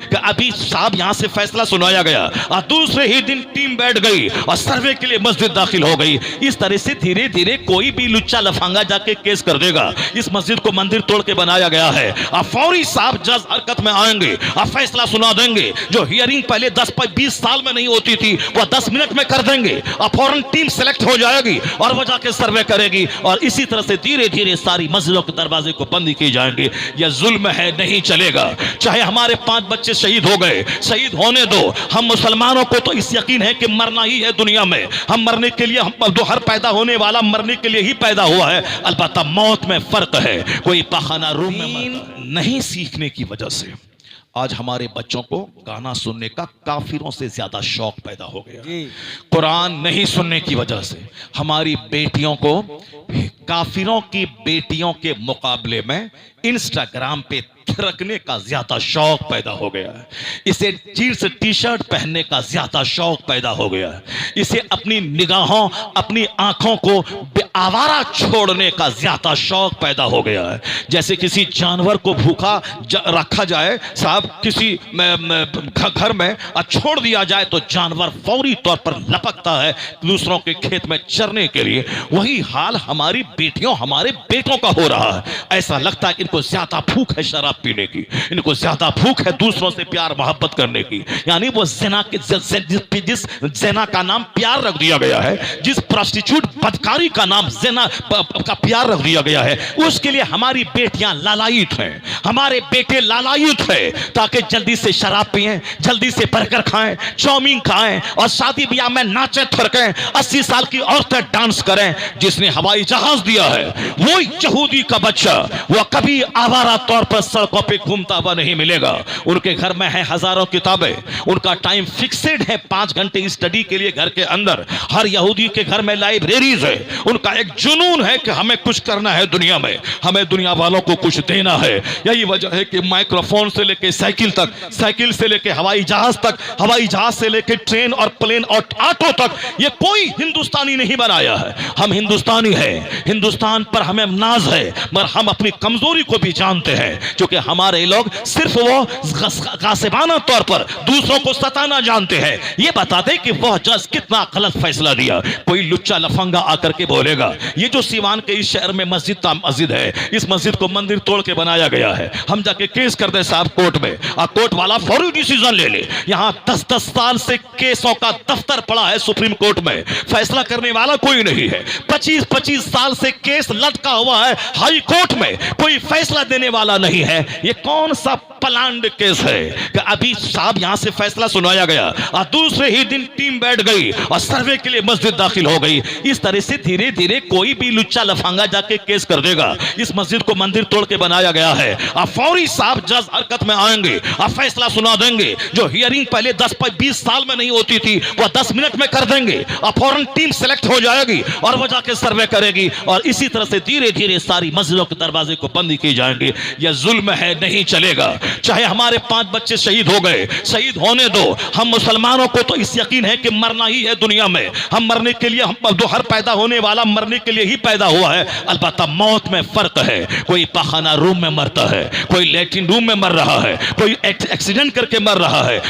कि अभी साहब यहां से फैसला सुनाया गया और दूसरे ही दिन टीम बैठ गई और सर्वे के लिए मस्जिद दाखिल हो गई। इस तरह से धीरे धीरे कोई भी लुच्चा लफांगा जाके केस कर देगा। इस मस्जिद को मंदिर तोड़ के बनाया गया है और फौरी साहब जज हरकत में आएंगे और फैसला सुना देंगे। जो हियरिंग पहले 10-20 साल में नहीं होती थी वह 10 मिनट में कर देंगे और फौरन टीम सेलेक्ट हो जाएगी और वह जाके सर्वे करेगी और इसी तरह से धीरे धीरे सारी मस्जिदों के दरवाजे को बंद की जाएंगे। यह जुल्म है, नहीं चलेगा। चाहे हमारे 5 बच्चे शहीद हो गए, शहीद होने दो। हम मुसलमानों को तो इस यकीन है कि मरना ही है दुनिया में। हम मरने के लिए, हम जो हर पैदा होने वाला मरने के लिए ही पैदा हुआ है। अलबत्ता मौत में फर्क है। कोई पाखाना रूम में नहीं सीखने की वजह से आज हमारे बच्चों को गाना सुनने का काफिरों से ज्यादा शौक पैदा हो गया। कुरान नहीं सुनने की वजह से हमारी बेटियों को काफिरों की बेटियों के मुकाबले में इंस्टाग्राम पे थिरकने का ज्यादा शौक पैदा हो गया है। इसे जीन्स टी शर्ट पहनने का ज्यादा शौक पैदा हो गया है। इसे अपनी निगाहों, अपनी आंखों को आवारा छोड़ने का ज्यादा शौक पैदा हो गया है। जैसे किसी जानवर को भूखा रखा जाए साहब किसी घर में और छोड़ दिया जाए तो जानवर फौरी तौर पर लपकता है दूसरों के खेत में चरने के लिए। वही हाल हमारी बेटियों, हमारे बेटों का हो रहा है। ऐसा लगता है कि इनको ज्यादा भूख है शराब पीने की, इनको ज्यादा भूख है दूसरों से प्यार मोहब्बत करने की। यानी वो ज़िना के जिस ज़िना का नाम प्यार रख दिया गया है, जिस प्रोस्टिट्यूट बदकारी का नाम ज़िना का प्यार रख दिया गया है, उसके लिए हमारी बेटियां लालायित हैं, हमारे बेटे लालायित हैं ताकि जल्दी से शराब पिएं, जल्दी से बर्गर खाएं, चाउमीन खाएं और शादी ब्याह में नाचे थरकें, 80 साल की औरतें डांस करें। जिसने हवाई जहाज दिया है वो यहूदी का बच्चा, वह कभी आवारा तौर पर सड़कों पे घूमता हुआ नहीं मिलेगा। उनके घर में है हजारों किताबें, उनका टाइम फिक्सेड है 5 घंटे स्टडी के लिए घर के अंदर। हर यहूदी के घर में लाइब्रेरीज है। उनका एक जुनून है कि हमें कुछ करना है दुनिया में, हमें दुनिया वालों को कुछ देना है। यही वजह है कि माइक्रोफोन से लेके साइकिल तक, साइकिल से लेके हवाई जहाज तक, हवाई जहाज से लेके ट्रेन और प्लेन और ऑटो तक ये कोई हिंदुस्तानी नहीं बनाया है। हम हिंदुस्तानी हैं, हिंदुस्तान पर हमें नाज है, मगर हम अपनी कमजोरी को भी जानते हैं क्योंकि हमारे लोग सिर्फ वो गासिबाना तौर पर दूसरों को सताना जानते हैं। ये बताते कि वह जज कितना गलत फैसला दिया। कोई लुच्चा लफंगा आकर के बोलेगा ये जो सीवान के इस शहर में मस्जिद है, इस मस्जिद को मंदिर तोड़ के बनाया गया है, हम जाके केस कर दे साहब कोर्ट में और कोर्ट वाला फौरी डिसीजन ले ले। यहां 10-10 साल से केसों का दफ्तर पड़ा है सुप्रीम कोर्ट में, फैसला करने वाला कोई नहीं है। 25-25 साल से केस लटका हुआ है हाई कोर्ट में, कोई फैसला देने वाला नहीं है। ये कौन सा प्लान्ड केस है कि अभी साहब यहां से फैसला सुनाया गया और दूसरे ही दिन टीम बैठ गई और सर्वे के लिए मस्जिद दाखिल हो गई। इस तरह से धीरे धीरे कोई भी लुच्चा लफांगा जाके केस कर देगा। इस मस्जिद को मंदिर तोड़ के बनाया गया है और फौरी साहब जज हरकत में आएंगे और फैसला सुना देंगे। जो हियरिंग पहले 10-20 साल में नहीं होती थी वह 10 मिनट में कर देंगे और फौरन टीम सेलेक्ट हो जाएगी और वह जाके सर्वे करेगी और इसी तरह से धीरे धीरे सारी मस्जिदों के दरवाजे को बंद की जाएंगे। यह जुल्म है, नहीं चलेगा। चाहे हमारे 5 बच्चे शहीद हो गए, शहीद होने दो। हम मुसलमानों को तो इस यकीन है कि मरना ही है दुनिया में। हम मरने के लिए, हम जो हर पैदा होने वाला मरने के लिए ही पैदा हुआ है। अलबत्ता मौत में फर्क है। कोई पाखाना रूम में मरता है, कोई लैट्रिन रूम में मर रहा है, कोई एक्सीडेंट करके मर रहा है,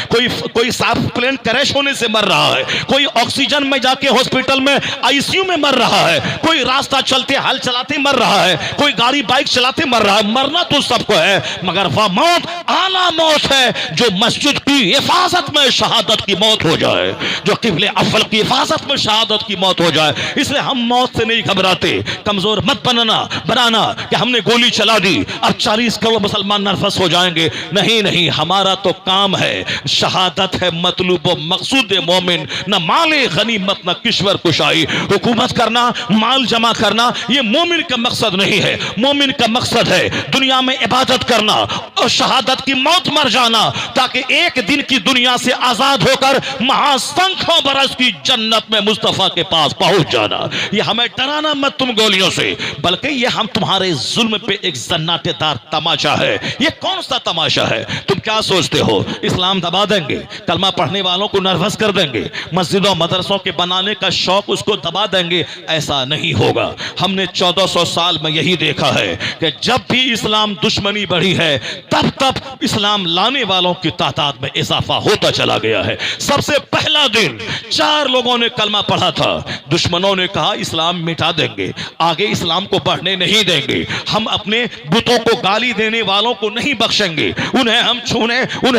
कोई साफ प्लेन क्रैश होने से मर रहा है, कोई ऑक्सीजन में जाके हॉस्पिटल में आईसीयू में मर रहा है, कोई रास्ता चलते हल चलाते मर रहा है, कोई गाड़ी बाइक चलाते मर रहा है। मरना तो सबको है, मगर वह मौत आला मौत है जो मस्जिद की हिफाजत में शहादत की मौत हो जाए, जो किबले अव्वल की हिफाजत में शहादत की मौत हो जाए। इसलिए हम मौत से नहीं घबराते। कमजोर मत बनाना कि हमने गोली चला दी अब 40 करोड़ मुसलमान नर्वस हो जाएंगे। नहीं नहीं, हमारा तो काम है, शहादत है मतलूब मकसूद मोमिन, न माले गनीमत न किश्वर कुशाई। हुकूमत करना, माल जमा करना ये मोमिन का मकसद नहीं है। मोमिन का मकसद है दुनिया में इबादत करना और शहादत की मौत मर जाना, ताकि एक दिन की दुनिया से आजाद होकर महासंख्यों बरस की जन्नत में मुस्तफा के पास पहुंच जाना। ये हमें डराना मत तुम गोलियों से, बल्कि ये हम तुम्हारे जुल्म पे एक सन्नाटेदार तमाशा है। ये कौन सा तमाशा है? तुम क्या सोचते हो इस्लाम दबा देंगे, कलमा पढ़ने वालों को नर्वस कर देंगे, मस्जिदों मदरसों के बनाने का शौक उसको दबा देंगे? ऐसा नहीं होगा। हमने 1400 साल में यही देखा है कि जब भी इस्लाम दुश्मनी बढ़ी है, तब तब इस्लाम लाने वालों की तादाद में इजाफा होता चला गया है। सबसे पहला दिन 4 लोगों ने कलमा पढ़ा था। दुश्मनों ने कहा इस्लाम मिटा देंगे, आगे इस्लाम को बढ़ने नहीं देंगे, हम अपने बुतों को गाली देने वालों को नहीं बख्शेंगे, उन्हें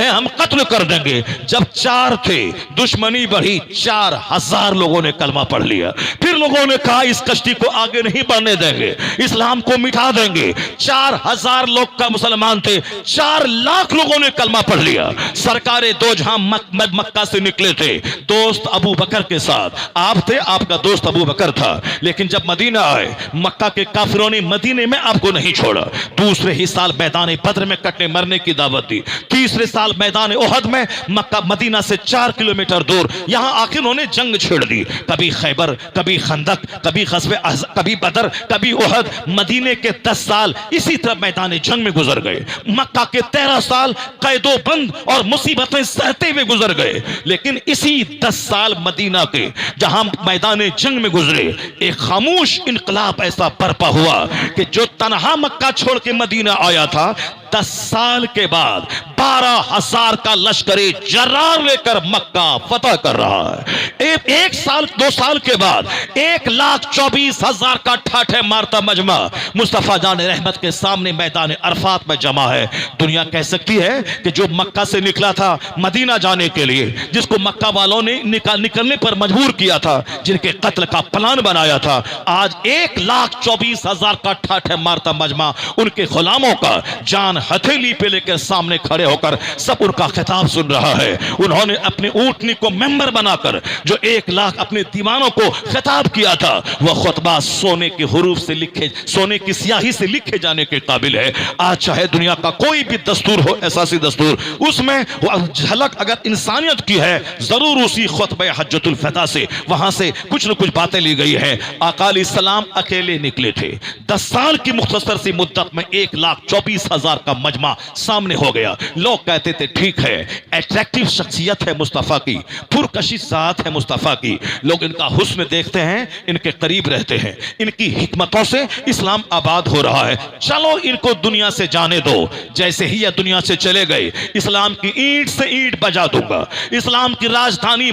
हम कत्ल कर देंगे। जब 4 थे, दुश्मनी बढ़ी, 4000 लोगों ने कलमा पढ़ लिया। फिर लोगों ने कहा इस कश्ती को आगे नहीं बढ़ने देंगे, इस्लाम को मिटा देंगे। 4000 लोग का मुसलमान थे, 4 लाख लोगों ने कलमा पढ़ लिया। सरकारे दो जहां मक्का से निकले थे, दोस्त अबू बकर के साथ। आप थे, आपका दोस्त अबू बकर था, लेकिन जब मदीना आए, मक्का के काफिरों ने मदीने में आपको नहीं छोड़ा। दूसरे ही साल मैदान बद्र में कटने मरने की दावत दी। तीसरे साल मैदान ओहद में, मक्का मदीना से 4 किलोमीटर दूर, यहां आखिर उन्होंने जंग छेड़ दी। कभी खैबर, कभी खंदक, कभी बदर, कभी ओहद। मदीने के 10 साल इसी तरह मैदान जंग में गुजर गए। मक्का के 13 साल कैदो बंद और मुसीबतें सहते हुए गुजर गए। लेकिन इसी 10 साल मदीना के जहां मैदान जंग में गुजरे, एक खामोश इनकलाब ऐसा बर्पा हुआ कि जो तनहा मक्का छोड़ के मदीना आया था, 10 साल के बाद 12,000 का लश्करे जर्रार लेकर मक्का फतह कर रहा है। एक साल 2 साल के बाद 1,24,000 का ठाठे मारता मजमा मुस्तफा जान रहमत के सामने मैदान अरफात में जमा है। दुनिया कह सकती है कि जो मक्का से निकला था मदीना जाने के लिए, जिसको मक्का वालों ने निकलने पर मजबूर किया था, जिनके कत्ल का प्लान बनाया था, आज 1,24,000 का ठाठे मारता मजमा उनके गुलामों का जान हथेली पे लेकर सामने खड़े होकर सब उनका खिताब सुन रहा है। उन्होंने अपने ऊंटनी को मेंबर बनाकर जो 1 लाख अपने दीवानों को खिताब किया था, वह खुतबा सोने के हुरूफ से लिखे, सोने की स्याही से लिखे जाने के काबिल है। आज चाहे दुनिया का कोई भी दस्तूर हो, एहसासी दस्तूर, उसमें झलक अगर इंसानियत की है, जरूर उसी खुतबे हज्जतुल फदा से वहां से कुछ न कुछ बातें ली गई है। आका अलैहिस्सलाम अकेले निकले थे। 10 साल की मुख्तसर सी मुद्दत में 1,24,000 का मजमा सामने हो गया। लोग कहते थे ठीक है, अट्रैक्टिव शख्सियत है मुस्तफा की, पुरकशिश जात है मुस्तफा की, लोग इनका हुस्न देखते हैं, इनके करीब रहते हैं, इनकी हिकमतों से इस्लाम आबाद हो रहा है, चलो इनको दुनिया से जाने दो। जैसे ही यह दुनिया से चले गए, इस्लाम की ईंट से ईंट बजा दूंगा, इस्लाम की राजधानी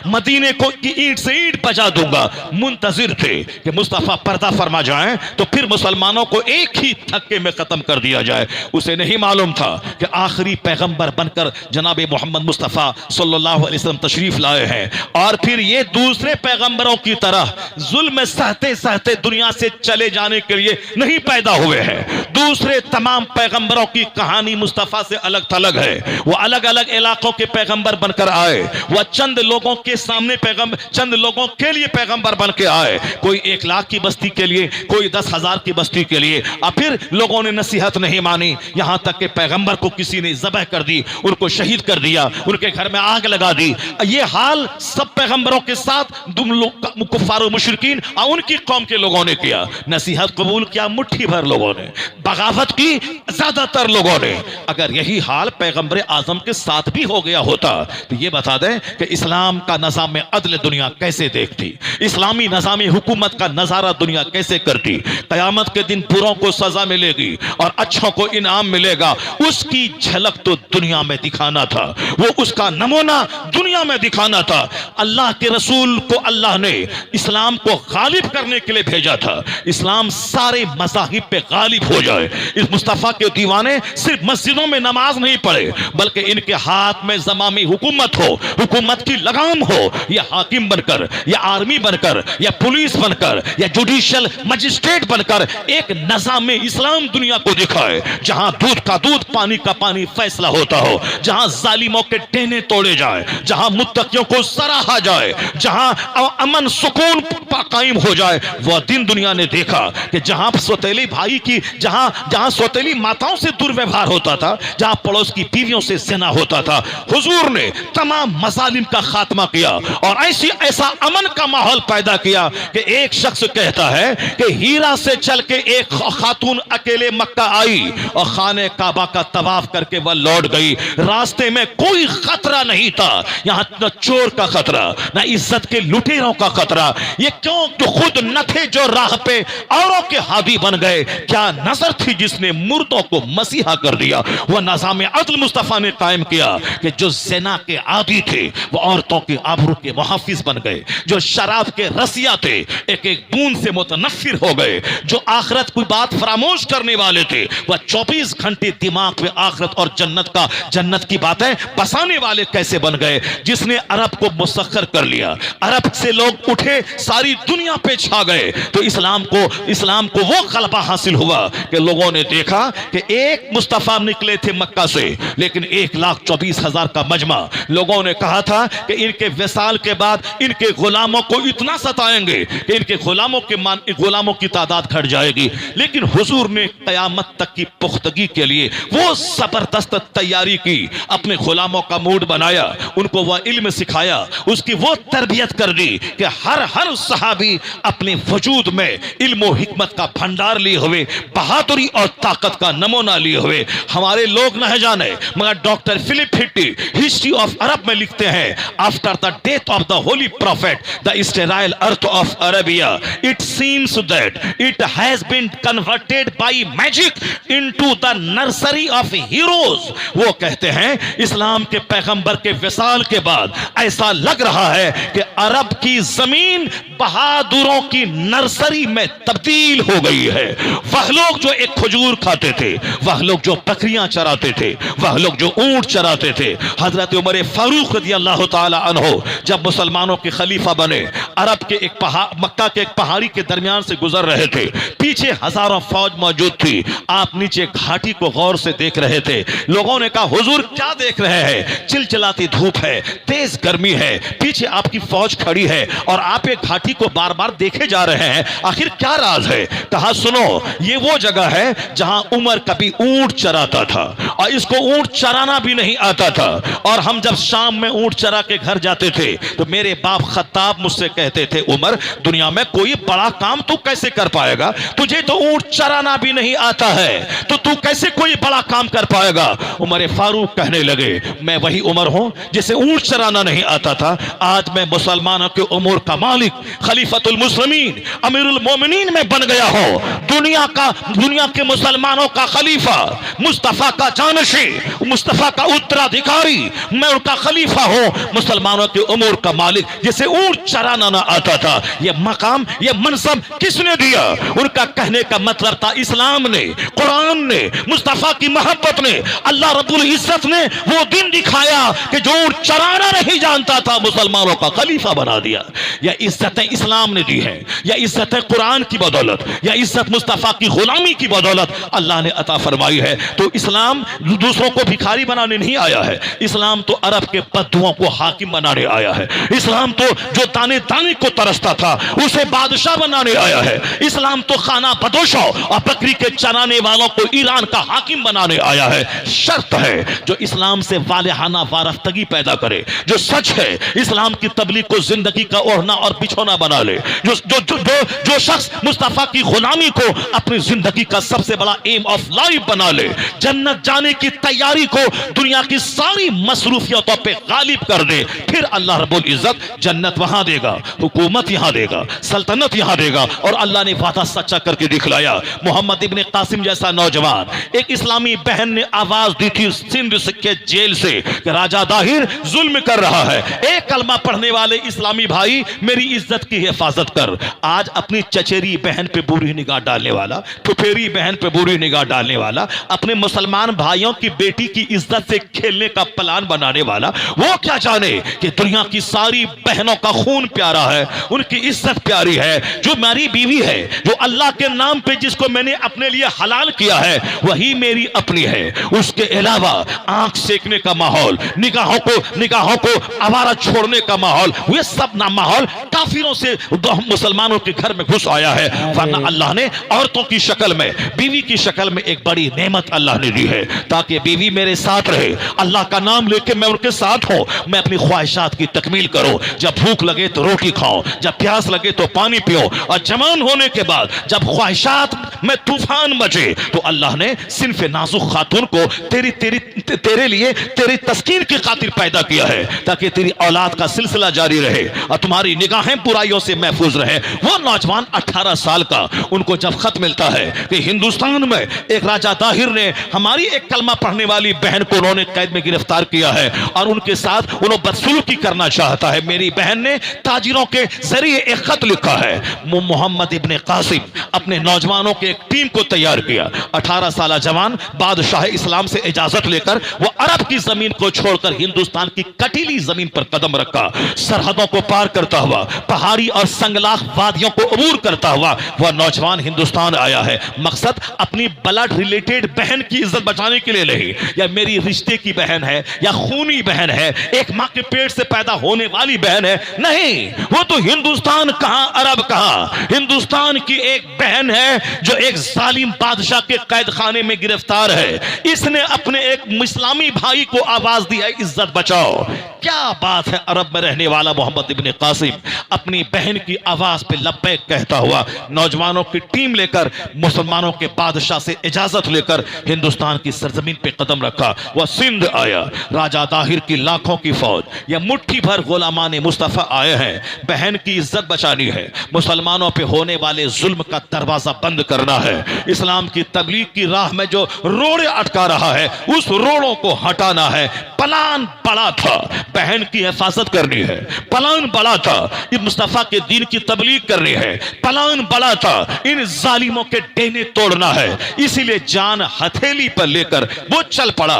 मदीने को की ईंट से ईंट बजा दूंगा। मुंतजिर थे कि मुस्तफा पर्दा फरमा जाएं तो फिर मुसलमानों को एक ही धक्के में खत्म कर दिया जाए। उसे नहीं मालूम था कि आखिरी पैगंबर बनकर जनाब मोहम्मद मुस्तफ़ा सल्लल्लाहु अलैहि वसल्लम तशरीफ लाए हैं, और फिर ये दूसरे पैगंबरों की तरह जुल्म सहते सहते दुनिया से चले जाने के लिए नहीं पैदा हुए हैं। दूसरे तमाम पैगंबरों की कहानी मुस्तफ़ा से अलग थलग है। वो अलग अलग इलाकों के पैगंबर बनकर आए, वह चंद लोगों के सामने चंद लोगों के लिए पैगंबर बन के आए, कोई 1 लाख की बस्ती के लिए, कोई 10,000 की बस्ती के लिए। और फिर लोगों ने नसीहत नहीं मानी, यहां तक कि पैगंबर को किसी ने ज़बह कर दी, उनको शहीद कर दिया, उनके घर में आग लगा दी। ये हाल सब पैगंबरों के साथ कुफ्फार और मुशरिकीन और उनकी कौम के लोगों ने किया। नसीहत कबूल किया मुट्ठी भर लोगों ने, बगावत की ज्यादातर लोगों ने। अगर यही हाल पैगंबर आजम के साथ भी हो गया होता तो ये बता दें कि इस्लाम का निज़ाम अदल दुनिया कैसे देखती, इस्लामी निज़ाम हुकूमत का नजारा दुनिया कैसे करती। कयामत के दिन बुरों को सजा मिलेगी और अच्छों को इनाम मिलेगा, उसकी झलक तो दुनिया में दिखाना था, वो उसका नमूना दुनिया में दिखाना था। अल्लाह के रसूल को अल्लाह ने इस्लाम को गालिब करने के लिए भेजा था, इस्लाम सारे मज़ाहिब पे गालिब हो जाए। इस मुस्तफ़ा के दीवाने सिर्फ मस्जिदों में नमाज नहीं पढ़े, बल्कि इनके हाथ में ज़मामी हुकूमत हो, हुकूमत की लगाम हो, या हाकिम बनकर, या आर्मी बनकर, या पुलिस बनकर, या जुडिशियल मजिस्ट्रेट बनकर एक निज़ाम इस्लाम दुनिया को दिखाए, जहां दूध का दूध, पानी का पानी फैसला होता हो, जहां जालिमों के टेने तोड़े जाए, जहां मुत्तकियों को सराहा जाए, जहां अमन सुकून कायम हो जाए। वह दिन दुनिया ने देखा कि जहां सौतेली भाई की, जहां सौतेली माताओं से दुर्व्यवहार होता था, जहां पड़ोस की बीवियों से ज़िना होता था, हुजूर ने तमाम मज़ालिम का खात्मा किया और ऐसा अमन का माहौल पैदा किया कि एक शख्स कहता है कि हीरा से चल के एक खातून अकेले मक्का आई और खाने काबा का तवाफ करके वह लौट गई। रास्ते में कोई खतरा नहीं था, यहां न चोर का खतरा, न इज्जत के लुटेरों का खतरा। ये क्यों? तो खुद न थे जो राह पे औरों के हादी बन गए। क्या नजर थी जिसने मुर्दों को मसीहा कर दिया। वह निज़ाम अदल मुस्तफा ने कायम किया कि जो ज़िना के आदी थे वो औरतों के आबरू के मुहाफिज बन गए। जो शराब के रसिया थे एक एक बूंद से मुतनफिर हो गए। जो आखिरत की बात फरामोश करने वाले थे वह 24 घंटे दिमाग में आखिरत और जन्नत की बातें बसाने वाले कैसे बन गए। जिसने अरब को मुसख्खर कर लिया, अरब से लोग उठे, सारी दुनिया पे छा गए। तो इस्लाम को वो गलबा हासिल हुआ कि लोगों ने देखा कि एक मुस्तफा निकले थे मक्का से, लेकिन 1,24,000 का मजमा। लोगों ने कहा था कि इनके विसाल के बाद इनके गुलामों को इतना सताएंगे कि इनके गुलामों की तादाद घट जाएगी। लेकिन हुजूर ने कयामत तक की पुख्तगी के लिए वो जबरदस्त तैयारी की, अपने गुलामों का मूड बनाया, उनको वह इल्म सिखाया, उसकी वो तरबियत कर दी कि हर सहाबी अपने वजूद में इल्म और हिकमत का भंडार लिए हुए, बहादुरी और ताकत का नमूना लिए हुए। हमारे लोग न जाने मगर doctor Philip Hitti history of Arab में लिखते हैं, after the death of the holy prophet the sterile earth of Arabia it seems that it has been converted by magic into the nursery of heroes. वो कहते हैं इस्लाम के पैगंबर के विसाल के बाद ऐसा लग रहा है कि अरब की जमीन बहादुरों की नर्सरी में तब्दील हो गई है। वह लोग जो एक खजूर खाते थे, वह लोग जो बकरियां चराते थे, वह लोग जो ऊंट चराते थे। हजरत उमर फारूक रज़ियल्लाहु ताला अन्हो जब मुसलमानों के खलीफा बने, अरब के मक्का के एक पहाड़ी के दरमियान से गुजर रहे थे, पीछे हजारों फौज मौजूद थी। आप नीचे घाटी को गौर से देख रहे थे। लोगों ने कहा हुजूर क्या देख रहे हैं? चिलचिलाती धूप है, तेज गर्मी है, पीछे आपकी फौज खड़ी है और आप एक घाटी को बार बार देखे जा रहे हैं, आखिर क्या राज है? कहा सुनो, ये वो जगह है जहां उमर कभी ऊंट चराता था और इसको ऊंट चराना भी नहीं आता था। और हम जब शाम में ऊंट चरा के घर जाते थे तो मेरे बाप खत्ताब मुझसे कहते थे, उमर दुनिया में कोई बड़ा काम तू कैसे कर पाएगा? तुझे तो ऊंट चराना भी नहीं आता है, तो तू कैसे कोई बड़ा काम कर पाएगा? उमर फारूक कहने लगे, मैं वही उमर हूं जिसे ऊंट चराना नहीं आता था। आज मैं मुसलमानों के उमूर का मालिक, खलीफतुल मुस्लिमीन, अमीरुल मोमिनीन में बन गया हूं। दुनिया के मुसलमानों का खलीफा, मुस्तफा का जानशी, मुस्तफा का उत्तराधिकारी, मैं उनका खलीफा हूं, मुसलमानों के उमूर का मालिक जिसे ऊंट चराना ना आता था। यह मकाम, यह मनसब किसने दिया? उनका कहने का मतलब था इस्लाम ने, कुरान ने, मुस्तफा की मोहब्बत ने, अल्लाह रब्बुल इज्जत ने वो दिन दिखाया कि जो ऊंट चराना नहीं जानता था मुसलमानों का खलीफा बना दिया। यह इज्जतें इस्लाम ने दी है, यह इज्जतें कुरान की बदौलत, यह इज्जत मुस्तफा की गुलामी की बदौलत अल्लाह ने अता फरमाई है। तो इस्लाम दूसरों को भिखारी बनाने नहीं आया है, इस्लाम तो अरब के बद्दुओं को हाकिम बनाने आया है। इस्लाम तो जो दाने दाने को तरसता था उसे बादशाह बनाने आया है। इस्लाम तो खाना बदोशों और बकरी के चराने वालों को ईरान का हाकिम बनाने आया है। शर्त है जो इस्लाम से वालेहाना वारफ्तगी पैदा करे, जो सच है इस्लाम की तबलीग को जिंदगी का ओढ़ना और बिछोना बना ले, जो शख्स मुस्तफा की गुलामी को अपनी जिंदगी का सबसे बड़ा एम ऑफ लाइफ बना ले, जन्नत जाने की तैयारी को दुनिया की सारी मसरूफियतों पे गालिब कर दे, फिर अल्लाह रब्बुल इज्जत जन्नत वहां देगा, हुकूमत यहां देगा, सल्तनत यहां देगा। और अल्लाह ने वादा सच्चा करके दिखलाया। मोहम्मद इब्ने कासिम जैसा नौजवान, एक इस्लामी बहन ने आवाज दी थी सिंध के जेल से कि राजा दाहिर जुल्म कर रहा है, एक कलमा पढ़ने वाले इस्लामी भाई मेरी इज्जत की हिफाजत कर। आज अपनी चचेरी बहन पे बुरी निगाह डालने वाला, फुफेरी बहन पे बुरी निगाह डालने वाला, अपने मुसलमान भाइयों की बेटी की इज्जत से खेलने का प्लान बनाने वाला, वो क्या जाने कि दुनिया की सारी बहनों का खून प्यारा है, उनकी इज्जत प्यारी है। जो मेरी बीवी है, जो अल्लाह के नाम पे जिसको मैंने अपने लिए हलाल किया है, वही मेरी अपनी है। उसके अलावा आंख सेकने का माहौल, निगाहों को आवारा छोड़ने का माहौल, ये सब ना माहौल काफिरों से मुसलमानों के घर में घुस आया है। वरना अल्लाह ने औरतों की शक्ल में, बीवी की शक्ल में एक बड़ी नेमत अल्लाह ने दी है ताकि बीवी मेरे साथ रहे, अल्लाह का नाम लेके मैं उनके साथ हूं, मैं अपनी ख्वाहिशात की तकमील करूं। जब भूख लगे तो रोटी रोटी खाओ, जब प्यास लगे तो पानी पियो, और जवान होने के बाद जब ख्वाहिशात में तूफान मचे तो अल्लाह ने सिन्फ नाजुक खातून को तेरे लिए तेरी तस्कीन की खातिर पैदा किया है, ताकि तेरी औलाद का सिलसिला जारी रहे और तुम्हारी निगाहें बुराइयों से महफूज रहे। वो नौजवान 18 साल का, उनको जब खत मिलता है कि हिंदुस्तान में एक राजा दाहिर ने हमारी एक कलमा पढ़ने वाली बहन को उन्होंने कैद में गिरफ्तार किया है और उनके साथ उन्होंने बदसलूकी करना चाहता है, मेरी बहन ने ताजिरों के जरिए एक खत लिखा है। मोहम्मद इब्ने कासिम अपने नौजवानों की एक टीम को तैयार किया। 18 साल जवान बादशाह इस्लाम से इजाजत लेकर वो अरब की जमीन को छोड़कर हिंदुस्तान की कटीली जमीन पर कदम रखा। सरहदों को पार करता हुआ, पहाड़ी और संगलाख वादियों को अबूर करता हुआ वह नौजवान हिंदुस्तान आया है। मकसद अपनी ब्लड रिलेटेड बहन की इज्जत बचाने के लिए नहीं, या मेरी रिश्ते की बहन है या खूनी बहन है, एक मां के पेट से पैदा होने वाली बहन है, नहीं, वो तो हिंदुस्तान कहां अरब कहां, हिंदुस्तान की एक बहन है जो एक जालिम बादशाह के कैद खाने में गिरफ्तार है। इसने अपने एक इस्लामी भाई को आवाज दी है, इज्जत बचाओ। क्या बात है, अरब में रहने वाला मोहम्मद इब्ने कासिम अपनी बहन की आवाज पे लब्बैक कहता हुआ नौजवानों की टीम लेकर मुसलमानों के बादशाह से इजाजत लेकर हिंदुस्तान की सरजमीन पे कदम रखा। वह सिंध आया। राजा दाहिर की लाखों की फौज या मुट्ठी भर गुलामान मुस्तफा आए हैं। बहन की इज्जत बचानी है, मुसलमानों पे होने वाले जुल्म का दरवाजा बंद करना है, इस्लाम की तबलीग की राह में जो रोड़े अटका रहा है उस रोड़ों को हटाना है। प्लान बड़ा था, बहन की हिफाजत करनी है, प्लान बड़ा था, इस मुस्तफा के दीन की तबलीग करनी है, प्लान बड़ा था, इन जालिमों के डेने तोड़ना है। इसीलिए जान हथेली पर लेकर वो चल पड़ा।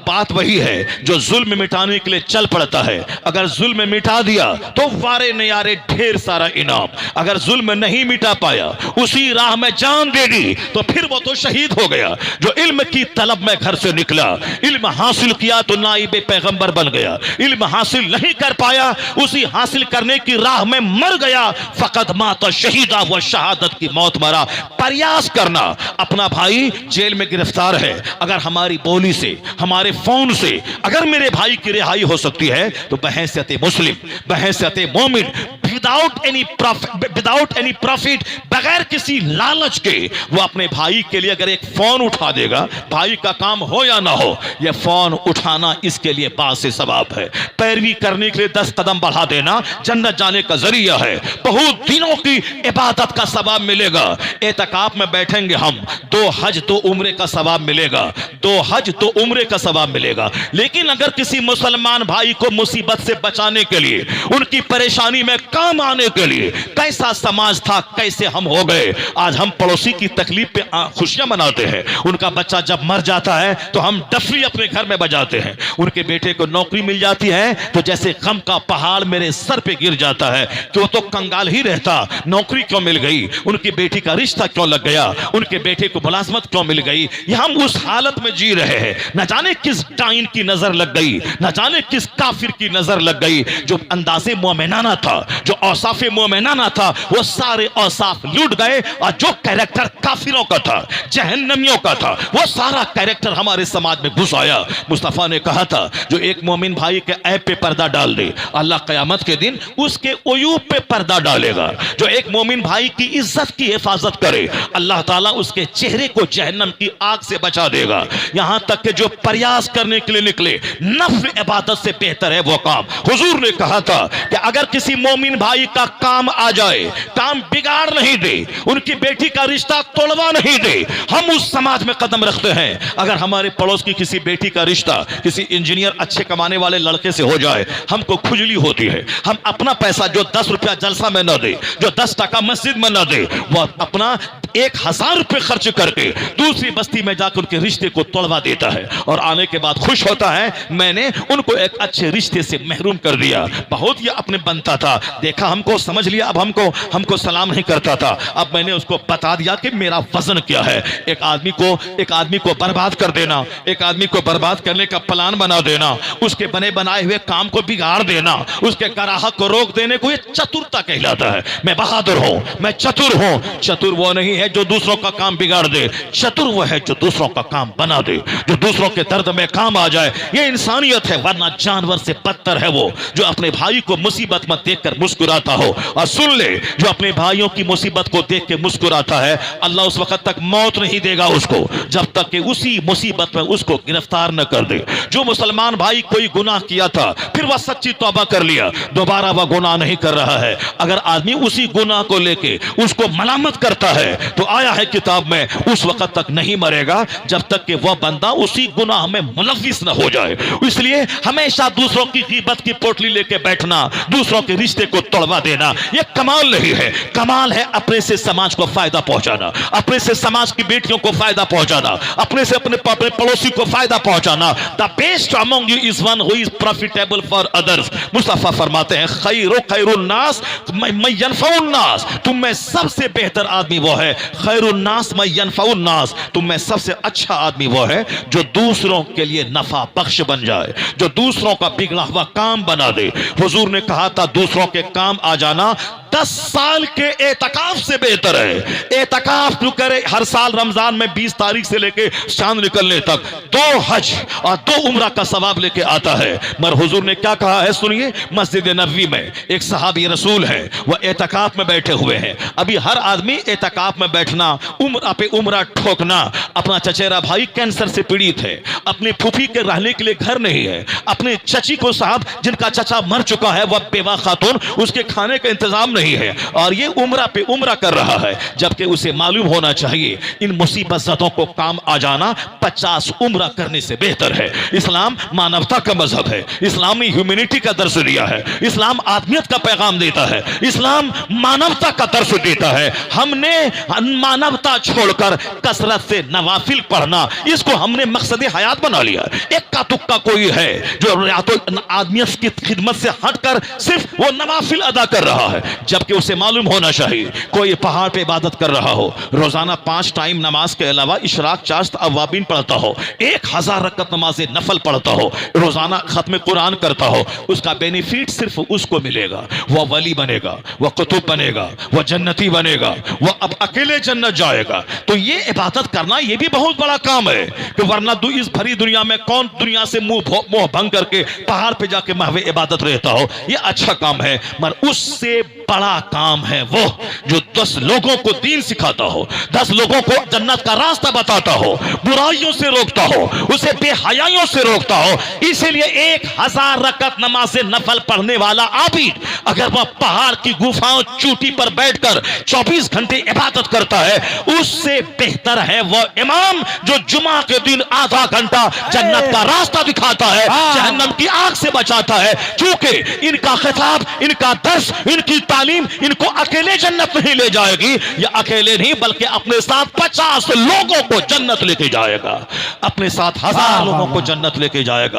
बात वही है जो जुल्म मिटाने के लिए चल पड़ता है, अगर जुल्म मिटा दिया तो वारे नयारे ढेर सारा इनाम, अगर जुल्म नहीं मिटा पाया उसी राह में जान दे दी तो फिर वो तो शहीद हो गया। जो इल्म की तलब में घर से निकला, इल्म हासिल किया तो नाइबे पैगंबर बन गया, इल्म हासिल नहीं कर पाया उसी हासिल करने की राह में मर गया। फकत मात शहीदा व शहादत की मौत मरा। प्रयास करना, अपना भाई जेल में गिरफ्तार है, अगर हमारी बोली से, हमारे फोन से अगर मेरे भाई की रिहाई हो सकती है तो बहैसियत मुस्लिम, बहैसियत मोमिन, विदाउट एनी प्रॉफिट, बगैर किसी लालच के वो अपने भाई के लिए अगर एक फोन उठा देगा, भाई का काम हो या ना हो, यह फोन उठाना इसके लिए बासे सवाब है। पैरवी करने के लिए 10 कदम बढ़ा देना जन्नत जाने का जरिया है। बहुत दिनों की इबादत का सवाब मिलेगा। एतकाफ में बैठेंगे हम, 2 हज 2 उम्रे का सवाब मिलेगा, 2 हज 2 उम्रे का सवाब मिलेगा। लेकिन अगर किसी मुसलमान भाई को मुसीबत से बचाने के लिए, उनकी परेशानी में काम आने के लिए, कैसा समाज था, कैसे हम हो गए। आज हम पड़ोसी की तकलीफ पे खुशियां मनाते हैं, उनका बच्चा जब मर जाता है तो हम डफली अपने घर में बजाते हैं, उनके बेटे को नौकरी मिल जाती है तो जैसे गम का पहाड़ मेरे सर पे गिर जाता है कि वो तो कंगाल ही रहता, नौकरी क्यों मिल गई, उनकी बेटी का रिश्ता क्यों लग गया, उनके बेटे को मुलाजमत क्यों मिल गई। ये हम उस हालत में जी रहे हैं, न जाने किस डाइन की नजर लग गई, न जाने किस काफिर की नजर लग गई। जो अंदाजे मोमिनाना था, जो औसाफे मोमिनाना था, वो सारे औसाफ लूट गए और जो कैरेक्टर काफिरों का था, जहन्नमियों का था, वो सारा कैरेक्टर हमारे समाज में घुस आया। मुस्तफा ने कहा था जो एक मोमिन भाई के ऐब पे पर्दा डाल दे, अल्लाह क़यामत के दिन उसके उयूब पे पर्दा डालेगा। जो एक मोमिन भाई की इज्जत की हिफाजत करे, अल्लाह ताला उसके चेहरे को जहन्नम की आग से बचा देगा। यहां तक कि जो प्रयास करने के लिए निकले, नफ्ल इबादत से बेहतर है वो काम। हुजूर ने कहा था कि अगर किसी मोमिन भाई का काम आ जाए, काम बिगाड़ नहीं दे, उनकी बेटी का रिश्ता तोड़वा नहीं दे, हम उस समाज में कदम रखते हैं। अगर हमारे पड़ोस की किसी बेटी का रिश्ता किसी इंजीनियर अच्छे कमाने वाले लड़के से हो जाए, हमको खुजली होती है। हम अपना पैसा जो 10 रुपया जलसा में न दे, जो 10 टका मस्जिद में न दे, वो अपना 1000 रुपये खर्च करके दूसरी बस्ती में जाकर उनके रिश्ते को तोड़वा देता है और आने के बाद खुश होता है मैंने उनको एक अच्छे रिश्ते से महरूम कर दिया। बहुत ये अपने बनता था, देखा हमको, समझ लिया, अब हमको सलाम नहीं करता था। होगा। अब मैंने उसको बता दिया कि मेरा वजन क्या है। एक आदमी को बर्बाद कर देना, एक आदमी को बर्बाद करने का प्लान बना देना, उसके बने बनाए हुए काम को बिगाड़ देना, उसके ग्राहक को रोक देने को, ये चतुरता कहलाता है। मैं बहादुर हूं, मैं चतुर हूं। चतुर वो नहीं है जो दूसरों का काम बिगाड़ दे, चतुर वो है जो दूसरों का काम बना दे, जो दूसरों के दर्द में काम आ जाए। ये इंसानियत है, वरना जानवर से बदतर है वो जो अपने भाई को मुसीबत में देखकर मुस्कुराता हो। और सुन ले, जो अपने भाइयों की मुसीबत को देख के मुस्कुराता है, अल्लाह उस वक्त तक मौत नहीं देगा उसको जब तक कि उसी मुसीबत में उसको गिरफ्तार न कर दे। जो मुसलमान भाई कोई गुनाह किया था, फिर वह सच्ची तौबा कर लिया, दोबारा वह गुनाह नहीं कर रहा है, अगर आदमी उसी गुनाह को लेके उसको मलामत करता है तो आया है किताब में उस वक्त तक नहीं मरेगा जब तक कि वह बंदा उसी गुनाह में मुलव्विस न हो जाए। इसलिए हमेशा दूसरों की गीबत की पोटली लेके बैठना, दूसरों के रिश्ते को तोड़वा देना, यह कमाल नहीं है। कमाल है अपने से समाज को फायदा पहुंचाना, अपने से समाज की बेटियों को फायदा पहुंचाना, अपने से अपने पड़ोसी को फायदा पहुंचाना। The best among you is one who is profitable for others. Mustafa फरमाते हैं खैरुन नास मैं यनफउन नास, तुम में सबसे बेहतर आदमी वो है, खैरुन नास मैं यनफउन नास, तुम में सबसे अच्छा आदमी वो है जो दूसरों के लिए नफा बख्श बन जाए, जो दूसरों का बिगड़ा हुआ काम बना दे। हुजूर ने कहा था दूसरों के काम आ जाना 10 साल के एतकाफ से बेहतर है। एतकाफ जो करे हर साल रमजान में 20 तारीख से लेके चांद निकलने तक 2 हज और 2 उम्रा का सवाब लेके आता है। मगर हुजूर ने क्या कहा है सुनिए, मस्जिद नबवी में एक सहाबी रसूल है, वह एतकाफ में बैठे हुए हैं। अभी हर आदमी एतकाफ में बैठना, उम्रा पे उम्रा ठोकना। अपना चचेरा भाई कैंसर से पीड़ित है, अपनी फूफी के रहने के लिए घर नहीं है, अपने चची को साहब जिनका चचा मर चुका है वह बेवा खातून, उसके खाने का इंतजाम नहीं है और ये उम्रा पे उम्रा कर रहा है, जबकि उसे मालूम होना चाहिए इन मुसीबत ज़दों को काम आ जाना 50 उम्रा करने से बेहतर है। इस्लाम मानवता का मजहब है, इस्लाम ने ह्यूमैनिटी का दर्स दिया है, इस्लाम आदमियत का पैगाम देता है, इस्लाम मानवता का दर्स देता है। हमने मानवता छोड़कर कसरत से नवाफिल पढ़ना, इसको हमने मकसद हयात बना लिया। एक का तुक्का कोई है जो या तो आदमियत की खिदमत से हटकर सिर्फ वो नवाफिल अदा कर रहा है, जबकि उसे मालूम होना चाहिए कोई पहाड़ पे इबादत कर रहा हो, रोजाना 5 टाइम नमाज के अलावा इशराक, चाश्त, अवाबीन पढ़ता हो, 1000 रकत नमाज नफल पढ़ता हो, रोजाना खत्म कुरान करता हो, उसका बेनिफिट सिर्फ उसको मिलेगा। वह वली बनेगा, वह कुतुब बनेगा, वह जन्नती बनेगा, वह अब अकेले जन्नत जाएगा। तो ये इबादत करना ये भी बहुत बड़ा काम है कि वरना इस भरी दुनिया में कौन दुनिया से मोह भंग करके पहाड़ पे जाके महवे इबादत रहता हो। ये अच्छा काम है, मगर उससे बड़ा काम है वो जो 10 लोगों को दीन सिखाता हो, 10 लोगों को जन्नत का रास्ता बताता हो, बुराइयों से रोकता हो, उसे बेहयाइयों से रोकता हो। इसीलिए 1000 रकत नमाज नफल पढ़ने वाला आबिद अगर वह पहाड़ की गुफाओं चोटी पर बैठकर 24 घंटे इबादत करता है, उससे बेहतर है वह इमाम जो जुमा के दिन आधा घंटा जन्नत का रास्ता दिखाता है, जहन्नम की आग से बचाता है। क्योंकि इनका खिताब, इनका दर्स, इनकी तालीम इनको अकेले जन्नत नहीं ले जाएगी, या अकेले नहीं बल्कि अपने साथ 50 लोगों को जन्नत लेके जाएगा, अपने साथ 1000 लोगों को जन्नत लेके जाएगा।